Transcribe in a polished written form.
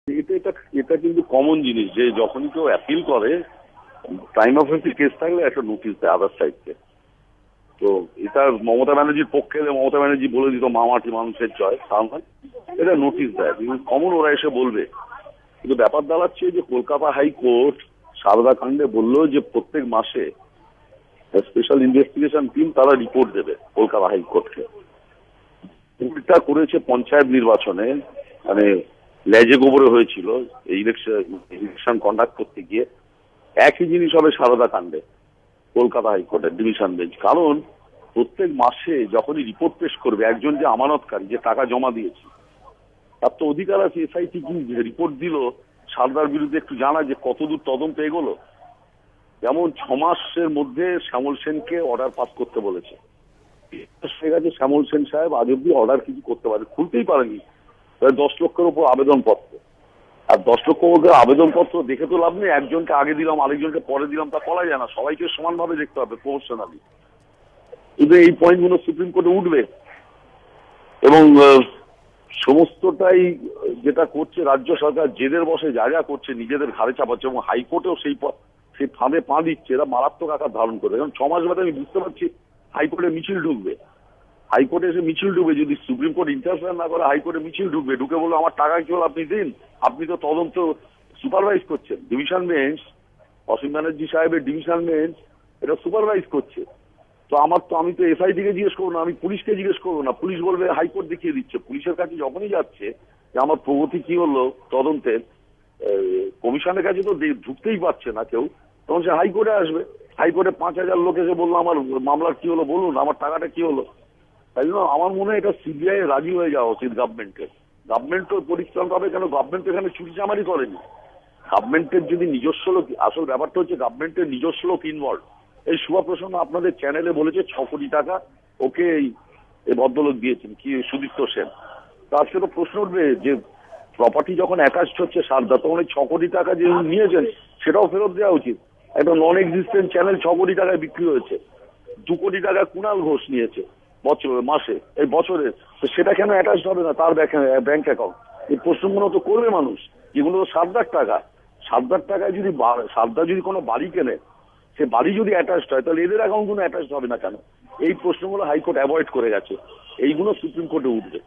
এটা এটা এটা কিন্তু কমন জিনিস যে যখনই কেউ অ্যাপিল করে টাইম অফেন্সিভ কেস থাকলে একটা নোটিশ দেয় আদার সাইডকে। তো এটা মমতা ব্যানার্জির পক্ষে মমতা ব্যানার্জি বলে দিত মামাটি মানুষের জয়, তা নয়, এটা নোটিশ দেয় কমন, ওরা এসে বলবে। কিন্তু ব্যাপার দাঁড়াচ্ছে যে কলকাতা হাইকোর্ট সারদা কাণ্ডে বললো যে প্রত্যেক মাসে স্পেশাল ইনভেস্টিগেশন টিম তারা রিপোর্ট দেবে কলকাতা হাইকোর্টকে। উল্টা করেছে পঞ্চায়েত নির্বাচনে, মানে লেজে গোবরে হয়েছিল ইলেকশন কন্ডাক্ট করতে গিয়ে একই জিনিস হবে সারদা কাণ্ডে কলকাতা হাইকোর্টের ডিভিশন বেঞ্চ। কারণ প্রত্যেক মাসে যখনই রিপোর্ট পেশ করবে একজন যে আমানতকারী যে টাকা জমা দিয়েছে তার তো অধিকার আছে এসআইটি কি রিপোর্ট দিল সারদার বিরুদ্ধে একটু জানা যে কতদূর তদন্ত এগোলো। যেমন 6 মাসের মধ্যে শ্যামল সেনকে অর্ডার পাস করতে বলেছে, হয়ে গেছে শ্যামল সেন সাহেব আজ অব্দি অর্ডার কিছু করতে পারে, খুলতেই পারেনি। 10 লক্ষের উপর আবেদনপত্র, আর 10 লক্ষ মধ্যে আবেদনপত্র দেখে তো লাভ নেই, একজনকে আগে দিলাম আরেকজনকে পরে দিলাম তা বলা যায় না, সবাইকে সমানভাবে দেখতে হবে প্রফেশনালি। কিন্তু এই পয়েন্টগুলো সুপ্রিম কোর্টে উঠবে এবং সমস্তটাই যেটা করছে রাজ্য সরকার জেদের বসে যা যা করছে নিজেদের ঘাড়ে চাপাচ্ছে এবং হাইকোর্টেও সেই ফাঁদে পা দিচ্ছে, এরা মারাত্মক আকার ধারণ করবে। কারণ 6 মাস বাদে আমি বুঝতে পারছি হাইকোর্টে মিছিল ঢুকবে, হাইকোর্টে এসে মিছিল ঢুকবে, যদি সুপ্রিম কোর্ট ইন্টারফেয়ার না করে হাইকোর্টে মিছিল ঢুকবে, ঢুকে বললো আমার টাকা কি হলো আপনি দিন, আপনি তো তদন্ত সুপারভাইজ করছেন। ডিভিশন বেঞ্চ, অসীম ব্যানার্জি সাহেবের ডিভিশন বেঞ্চ এটা সুপারভাইজ করছে। তো আমি তো এসআইটি কে জিজ্ঞেস করবো না, আমি পুলিশকে জিজ্ঞেস করবো না, পুলিশ বলবে হাইকোর্ট দেখিয়ে দিচ্ছে। পুলিশের কাছে যখনই যাচ্ছে যে আমার প্রগতি কি হলো তদন্তের, কমিশনের কাছে তো ঢুকতেই পারছে না কেউ, তখন সে হাইকোর্টে আসবে। হাইকোর্টে 5000 লোক এসে বললো আমার মামলার কি হলো বলুন, আমার টাকাটা কি হলো। তাই জন্য আমার মনে হয় এটা সিবিআই রাজি হয়ে যাওয়া উচিত গভর্নমেন্টের। গভর্নমেন্টও পরিশ্রম পাবে, কেন গভর্নমেন্ট এখানে চুরিচামারি করেনি। গভর্নমেন্টের যদি নিজস্ব লোক, আসল ব্যাপারটা হচ্ছে গভর্নমেন্টের নিজস্ব লোক ইনভলভ। এই শুভপ্রসন্ন আপনাদের চ্যানেলে বলেছে 6 কোটি টাকা ওকে এই ভদ্রলোক দিয়েছেন, কি সুদীপ্ত সেন। তার সাথে প্রশ্ন উঠবে যে প্রপার্টি যখন অ্যাটাচড হচ্ছে সারদা, তখন এই 6 কোটি টাকা যে নিয়েছেন সেটাও ফেরত দেওয়া উচিত। একটা নন এক্সিস্টেন্ট চ্যানেল 6 কোটি টাকায় বিক্রি হয়েছে, 2 কোটি টাকা কুণাল ঘোষ নিয়েছে মাসে, এই বছরে, তো সেটা কেন অ্যাটাচড হবে না তার ব্যাংক অ্যাকাউন্ট? এই প্রশ্নগুলো তো করবে মানুষ, যেগুলো তো সারদার টাকা। সারদার টাকায় যদি সারদা যদি কোনো বাড়ি কেনে, সে বাড়ি যদি অ্যাটাচড হয় তাহলে এদের অ্যাকাউন্ট কোনো অ্যাটাচড হবে না কেন? এই প্রশ্নগুলো হাইকোর্ট অ্যাভয়েড করে গেছে, এইগুলো সুপ্রিম কোর্টে উঠবে।